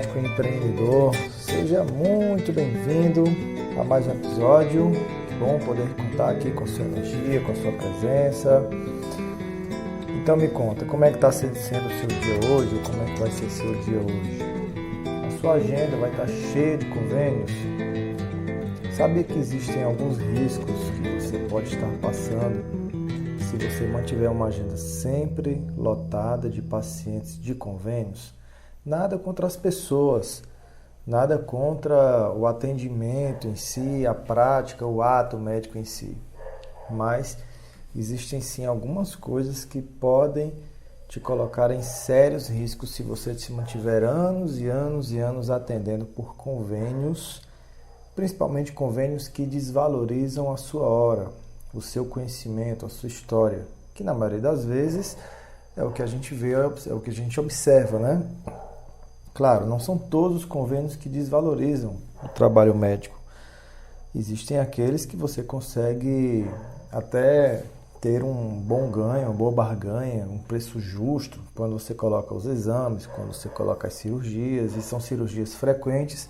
médico e empreendedor, seja muito bem-vindo a mais um episódio. Que bom poder contar aqui com a sua energia, com a sua presença. Então me conta, como é que está sendo o seu dia hoje, ou como é que vai ser o seu dia hoje? A sua agenda vai estar cheia de convênios? Sabia que existem alguns riscos que você pode estar passando se você mantiver uma agenda sempre lotada de pacientes de convênios? Nada contra as pessoas, nada contra o atendimento em si, a prática, o ato médico em si. Mas existem sim algumas coisas que podem te colocar em sérios riscos se você se mantiver anos e anos e anos atendendo por convênios, principalmente convênios que desvalorizam a sua hora, o seu conhecimento, a sua história, que na maioria das vezes é o que a gente vê, é o que a gente observa, né? Claro, não são todos os convênios que desvalorizam o trabalho médico. Existem aqueles que você consegue até ter um bom ganho, uma boa barganha, um preço justo quando você coloca os exames, quando você coloca as cirurgias, e são cirurgias frequentes.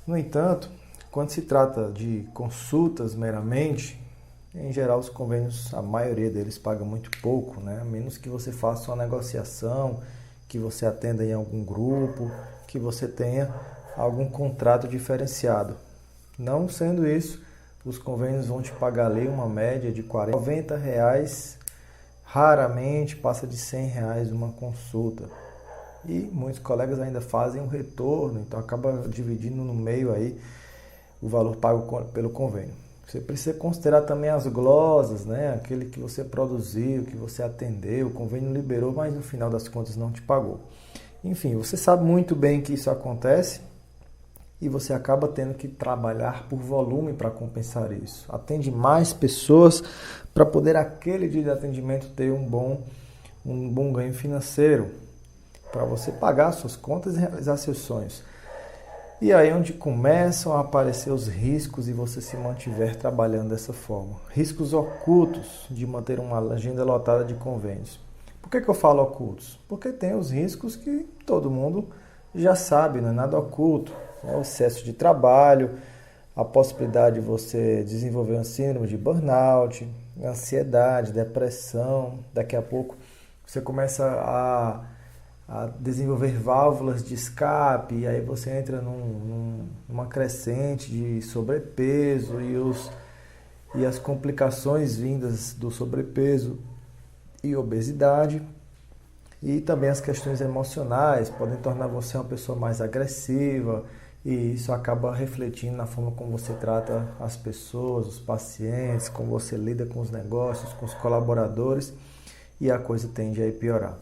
No entanto, quando se trata de consultas meramente, em geral os convênios, a maioria deles paga muito pouco, né? A menos que você faça uma negociação, que você atenda em algum grupo, que você tenha algum contrato diferenciado. Não sendo isso, os convênios vão te pagar ali uma média de R$ 40, R$90, raramente passa de R$100 uma consulta. E muitos colegas ainda fazem um retorno, então acaba dividindo no meio aí o valor pago pelo convênio. Você precisa considerar também as glosas, né? Aquele que você produziu, que você atendeu, o convênio liberou, mas no final das contas não te pagou. Enfim, você sabe muito bem que isso acontece e você acaba tendo que trabalhar por volume para compensar isso. Atende mais pessoas para poder aquele dia de atendimento ter um bom ganho financeiro, para você pagar suas contas e realizar seus sonhos. E aí é onde começam a aparecer os riscos e você se mantiver trabalhando dessa forma. Riscos ocultos de manter uma agenda lotada de convênios. Por que eu falo ocultos? Porque tem os riscos que todo mundo já sabe, não é nada oculto. É o excesso de trabalho, a possibilidade de você desenvolver um síndrome de burnout, ansiedade, depressão. Daqui a pouco você começa a desenvolver válvulas de escape, e aí você entra numa crescente de sobrepeso e as complicações vindas do sobrepeso e obesidade, e também as questões emocionais podem tornar você uma pessoa mais agressiva, e isso acaba refletindo na forma como você trata as pessoas, os pacientes, como você lida com os negócios, com os colaboradores, e a coisa tende a piorar.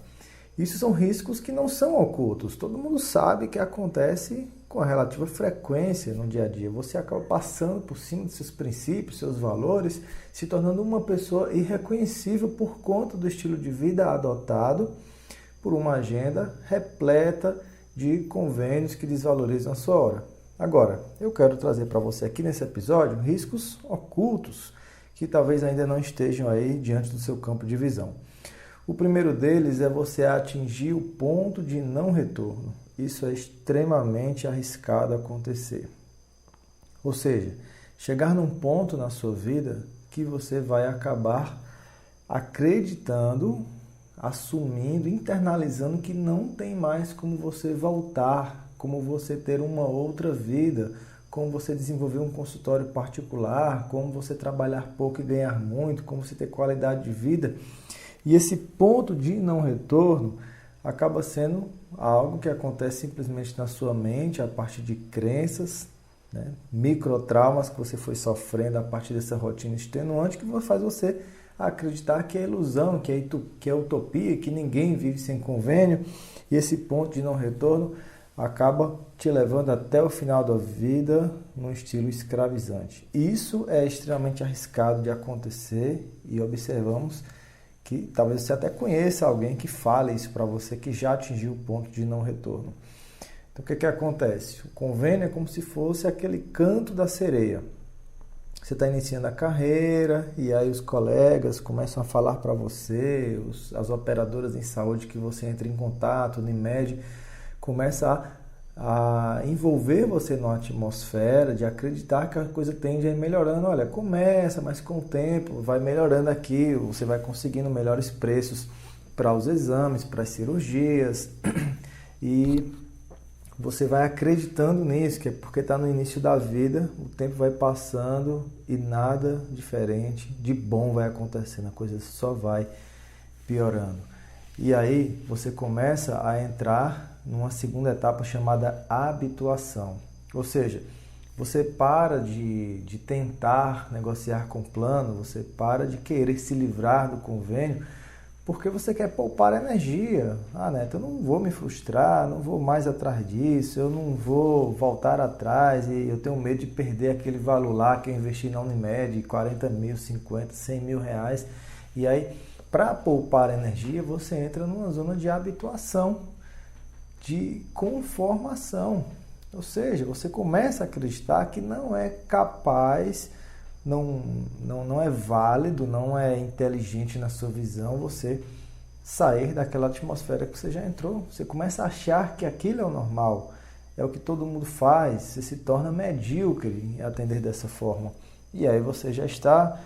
Isso são riscos que não são ocultos. Todo mundo sabe que acontece com a relativa frequência no dia a dia. Você acaba passando por cima dos seus princípios, seus valores, se tornando uma pessoa irreconhecível por conta do estilo de vida adotado por uma agenda repleta de convênios que desvalorizam a sua hora. Agora, eu quero trazer para você aqui nesse episódio riscos ocultos que talvez ainda não estejam aí diante do seu campo de visão. O primeiro deles é você atingir o ponto de não retorno. Isso é extremamente arriscado acontecer. Ou seja, chegar num ponto na sua vida que você vai acabar acreditando, assumindo, internalizando que não tem mais como você voltar, como você ter uma outra vida, como você desenvolver um consultório particular, como você trabalhar pouco e ganhar muito, como você ter qualidade de vida. E esse ponto de não retorno acaba sendo algo que acontece simplesmente na sua mente, a partir de crenças, né? Microtraumas que você foi sofrendo a partir dessa rotina extenuante, que faz você acreditar que é ilusão, que é utopia, que ninguém vive sem convênio. E esse ponto de não retorno acaba te levando até o final da vida num estilo escravizante. Isso é extremamente arriscado de acontecer e observamos que talvez você até conheça alguém que fale isso para você, que já atingiu o ponto de não retorno. Então, o que acontece? O convênio é como se fosse aquele canto da sereia. Você está iniciando a carreira e aí os colegas começam a falar para você, as operadoras em saúde que você entra em contato, o Unimed, começa a a envolver você numa atmosfera de acreditar que a coisa tende a ir melhorando. Olha, começa, mas com o tempo vai melhorando aqui, você vai conseguindo melhores preços para os exames, para as cirurgias, e você vai acreditando nisso, que é porque está no início da vida, o tempo vai passando e nada diferente de bom vai acontecendo, a coisa só vai piorando. E aí você começa a entrar numa segunda etapa chamada habituação. Ou seja, você para de tentar negociar com o plano, você para de querer se livrar do convênio, porque você quer poupar energia. Ah, Neto, eu não vou me frustrar, não vou mais atrás disso, eu não vou voltar atrás e eu tenho medo de perder aquele valor lá que eu investi na Unimed, 40 mil, 50, 100 mil reais. E aí, para poupar energia, você entra numa zona de habituação, de conformação. Ou seja, você começa a acreditar que não é capaz, não é válido, não é inteligente na sua visão você sair daquela atmosfera que você já entrou. Você começa a achar que aquilo é o normal, é o que todo mundo faz, você se torna medíocre em atender dessa forma. E aí você já está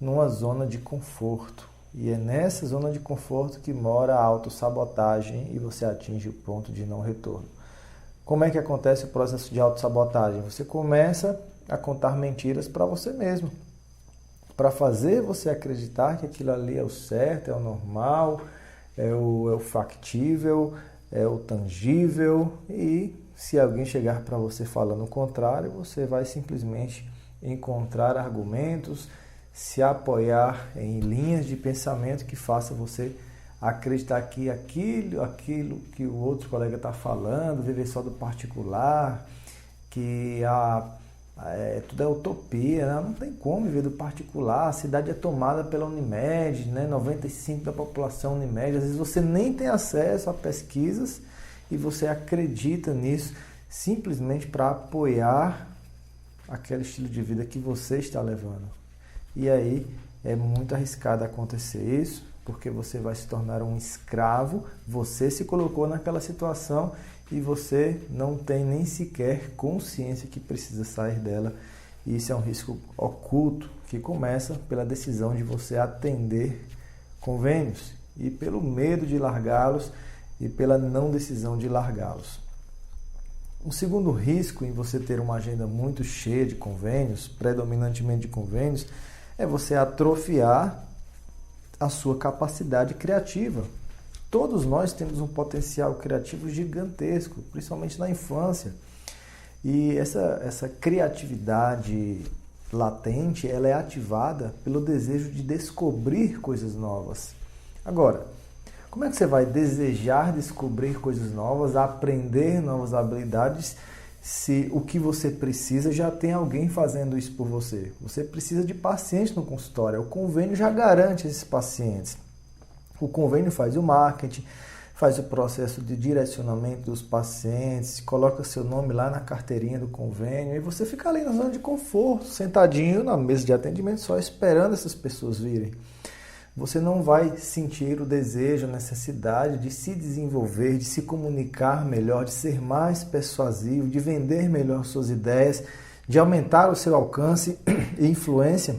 numa zona de conforto. E é nessa zona de conforto que mora a autossabotagem e você atinge o ponto de não retorno. Como é que acontece o processo de autossabotagem? Você começa a contar mentiras para você mesmo, para fazer você acreditar que aquilo ali é o certo, é o normal, é o factível, é o tangível, e se alguém chegar para você falando o contrário, você vai simplesmente encontrar argumentos, se apoiar em linhas de pensamento que faça você acreditar que aquilo que o outro colega está falando, viver só do particular, que tudo é utopia, né? Não tem como viver do particular, a cidade é tomada pela Unimed, né? 95% da população Unimed, às vezes você nem tem acesso a pesquisas e você acredita nisso simplesmente para apoiar aquele estilo de vida que você está levando. E aí é muito arriscado acontecer isso, porque você vai se tornar um escravo, você se colocou naquela situação e você não tem nem sequer consciência que precisa sair dela. E isso é um risco oculto que começa pela decisão de você atender convênios e pelo medo de largá-los e pela não decisão de largá-los. Um segundo risco em você ter uma agenda muito cheia de convênios, predominantemente de convênios, é você atrofiar a sua capacidade criativa. Todos nós temos um potencial criativo gigantesco, principalmente na infância. E essa criatividade latente, ela é ativada pelo desejo de descobrir coisas novas. Agora, como é que você vai desejar descobrir coisas novas, aprender novas habilidades, se o que você precisa já tem alguém fazendo isso por você? Você precisa de pacientes no consultório, o convênio já garante esses pacientes. O convênio faz o marketing, faz o processo de direcionamento dos pacientes, coloca seu nome lá na carteirinha do convênio e você fica ali na zona de conforto, sentadinho na mesa de atendimento, só esperando essas pessoas virem. Você não vai sentir o desejo, a necessidade de se desenvolver, de se comunicar melhor, de ser mais persuasivo, de vender melhor suas ideias, de aumentar o seu alcance e influência,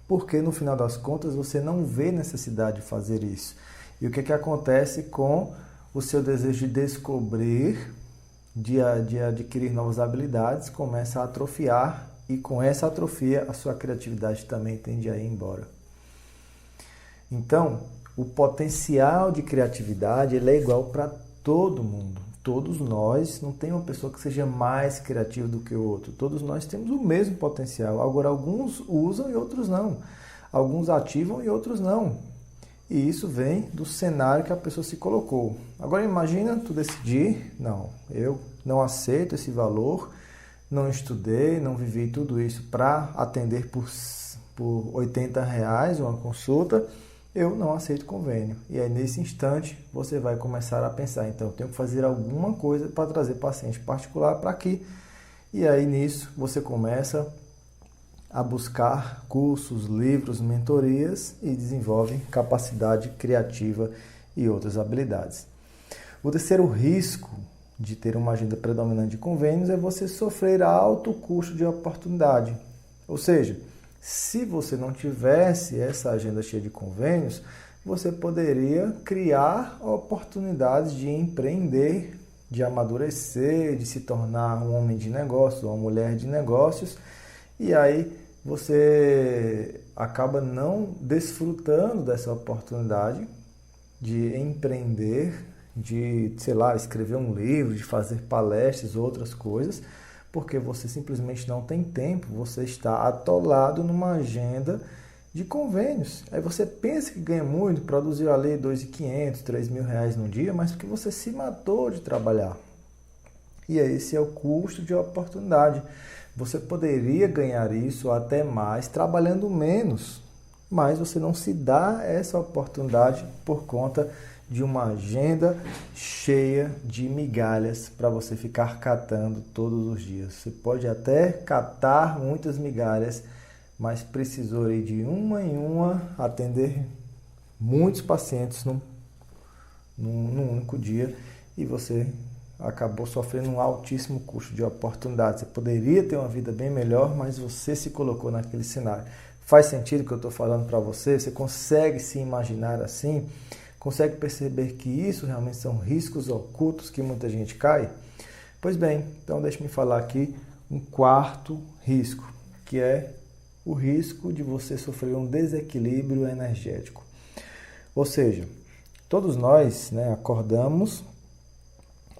porque no final das contas você não vê necessidade de fazer isso. E o que acontece com o seu desejo de descobrir, de adquirir novas habilidades, começa a atrofiar e com essa atrofia a sua criatividade também tende a ir embora. Então, o potencial de criatividade ele é igual para todo mundo. Todos nós, não tem uma pessoa que seja mais criativa do que o outro. Todos nós temos o mesmo potencial. Agora, alguns usam e outros não. Alguns ativam e outros não. E isso vem do cenário que a pessoa se colocou. Agora, imagina tu decidir, não, eu não aceito esse valor, não estudei, não vivi tudo isso para atender por R$80 uma consulta, eu não aceito convênio. E aí, nesse instante, você vai começar a pensar, então, eu tenho que fazer alguma coisa para trazer paciente particular para aqui. E aí, nisso, você começa a buscar cursos, livros, mentorias e desenvolve capacidade criativa e outras habilidades. O terceiro risco de ter uma agenda predominante de convênios é você sofrer alto custo de oportunidade. Ou seja, se você não tivesse essa agenda cheia de convênios, você poderia criar oportunidades de empreender, de amadurecer, de se tornar um homem de negócios, uma mulher de negócios, e aí você acaba não desfrutando dessa oportunidade de empreender, de, sei lá, escrever um livro, de fazer palestras, outras coisas, porque você simplesmente não tem tempo, você está atolado numa agenda de convênios. Aí você pensa que ganha muito, produziu ali R$ 2.500, R$ 3.000 no dia, mas porque você se matou de trabalhar. E esse é o custo de oportunidade. Você poderia ganhar isso até mais trabalhando menos, mas você não se dá essa oportunidade por conta de uma agenda cheia de migalhas para você ficar catando todos os dias. Você pode até catar muitas migalhas, mas precisou ir de uma em uma atender muitos pacientes num único dia e você acabou sofrendo um altíssimo custo de oportunidade. Você poderia ter uma vida bem melhor, mas você se colocou naquele cenário. Faz sentido o que eu estou falando para você? Você consegue se imaginar assim? Consegue perceber que isso realmente são riscos ocultos que muita gente cai? Pois bem, então deixe-me falar aqui um quarto risco, que é o risco de você sofrer um desequilíbrio energético. Ou seja, todos nós, acordamos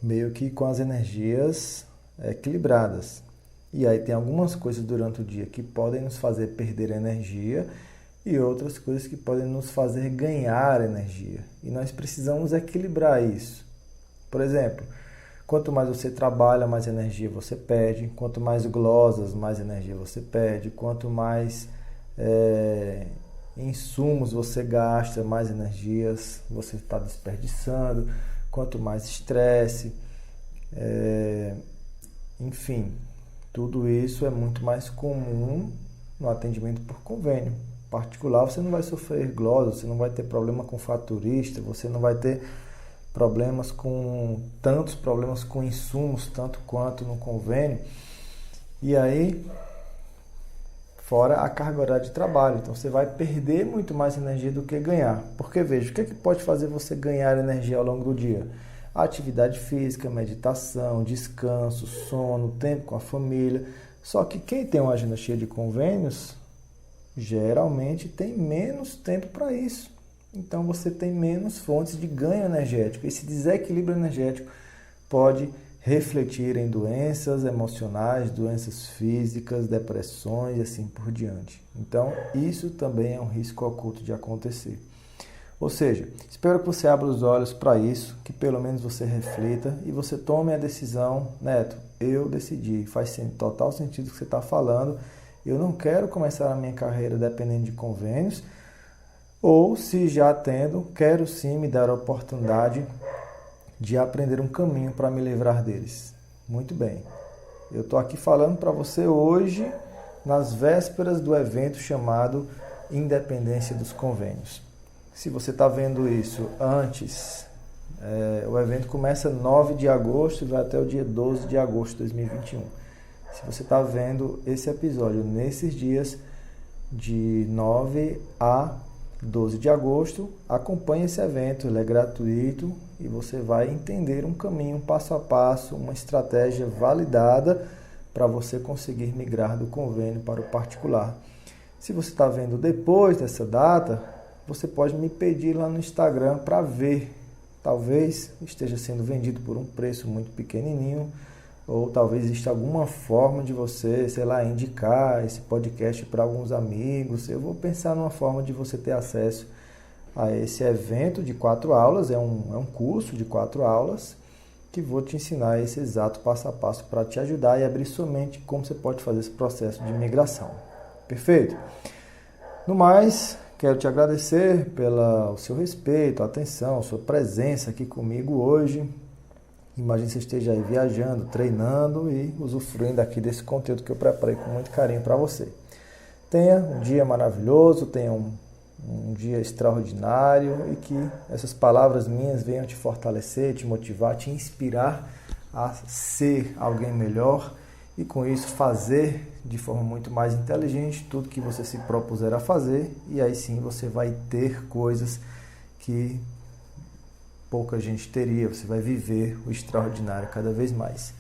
meio que com as energias equilibradas. E aí tem algumas coisas durante o dia que podem nos fazer perder energia e outras coisas que podem nos fazer ganhar energia. E nós precisamos equilibrar isso. Por exemplo, quanto mais você trabalha, mais energia você perde. Quanto mais glosas, mais energia você perde. Quanto mais insumos você gasta, mais energias você está desperdiçando. Quanto mais estresse, enfim, tudo isso é muito mais comum no atendimento por convênio particular. Você não vai sofrer glosa, você não vai ter problema com faturista, você não vai ter tantos problemas com insumos, tanto quanto no convênio. E aí, fora a carga horária de trabalho. Então, você vai perder muito mais energia do que ganhar. Porque, veja, o que pode fazer você ganhar energia ao longo do dia? Atividade física, meditação, descanso, sono, tempo com a família. Só que quem tem uma agenda cheia de convênios, geralmente tem menos tempo para isso. Então você tem menos fontes de ganho energético. Esse desequilíbrio energético pode refletir em doenças emocionais, doenças físicas, depressões e assim por diante. Então isso também é um risco oculto de acontecer. Ou seja, espero que você abra os olhos para isso, que pelo menos você reflita e você tome a decisão, Neto, eu decidi, faz total sentido o que você está falando, eu não quero começar a minha carreira dependendo de convênios, ou se já tendo, quero sim me dar a oportunidade de aprender um caminho para me livrar deles. Muito bem, eu estou aqui falando para você hoje, nas vésperas do evento chamado Independência dos Convênios. Se você está vendo isso antes, o evento começa 9 de agosto e vai até o dia 12 de agosto de 2021. Se você está vendo esse episódio nesses dias de 9 a 12 de agosto, acompanhe esse evento, ele é gratuito e você vai entender um caminho, um passo a passo, uma estratégia validada para você conseguir migrar do convênio para o particular. Se você está vendo depois dessa data, você pode me pedir lá no Instagram para ver. Talvez esteja sendo vendido por um preço muito pequenininho, ou talvez exista alguma forma de você, indicar esse podcast para alguns amigos. Eu vou pensar numa forma de você ter acesso a esse evento de 4 aulas. É um curso de 4 aulas que vou te ensinar esse exato passo a passo para te ajudar e abrir sua mente como você pode fazer esse processo de migração. Perfeito? No mais, quero te agradecer pelo seu respeito, atenção, sua presença aqui comigo hoje. Imagino que você esteja aí viajando, treinando e usufruindo aqui desse conteúdo que eu preparei com muito carinho para você. Tenha um dia maravilhoso, tenha um dia extraordinário e que essas palavras minhas venham te fortalecer, te motivar, te inspirar a ser alguém melhor e com isso fazer de forma muito mais inteligente tudo que você se propuser a fazer, e aí sim você vai ter coisas que pouca gente teria, você vai viver o extraordinário cada vez mais.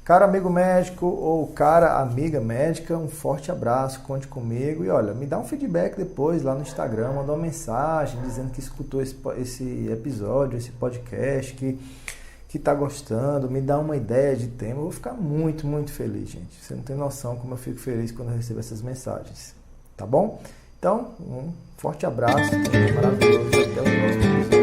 Cara amigo médico ou cara amiga médica, um forte abraço, conte comigo e olha, me dá um feedback depois lá no Instagram, manda uma mensagem dizendo que escutou esse episódio, esse podcast, que tá gostando, me dá uma ideia de tema, eu vou ficar muito, muito feliz, gente. Você não tem noção como eu fico feliz quando eu recebo essas mensagens, tá bom? Então, um forte abraço, maravilhoso, até o próximo episódio.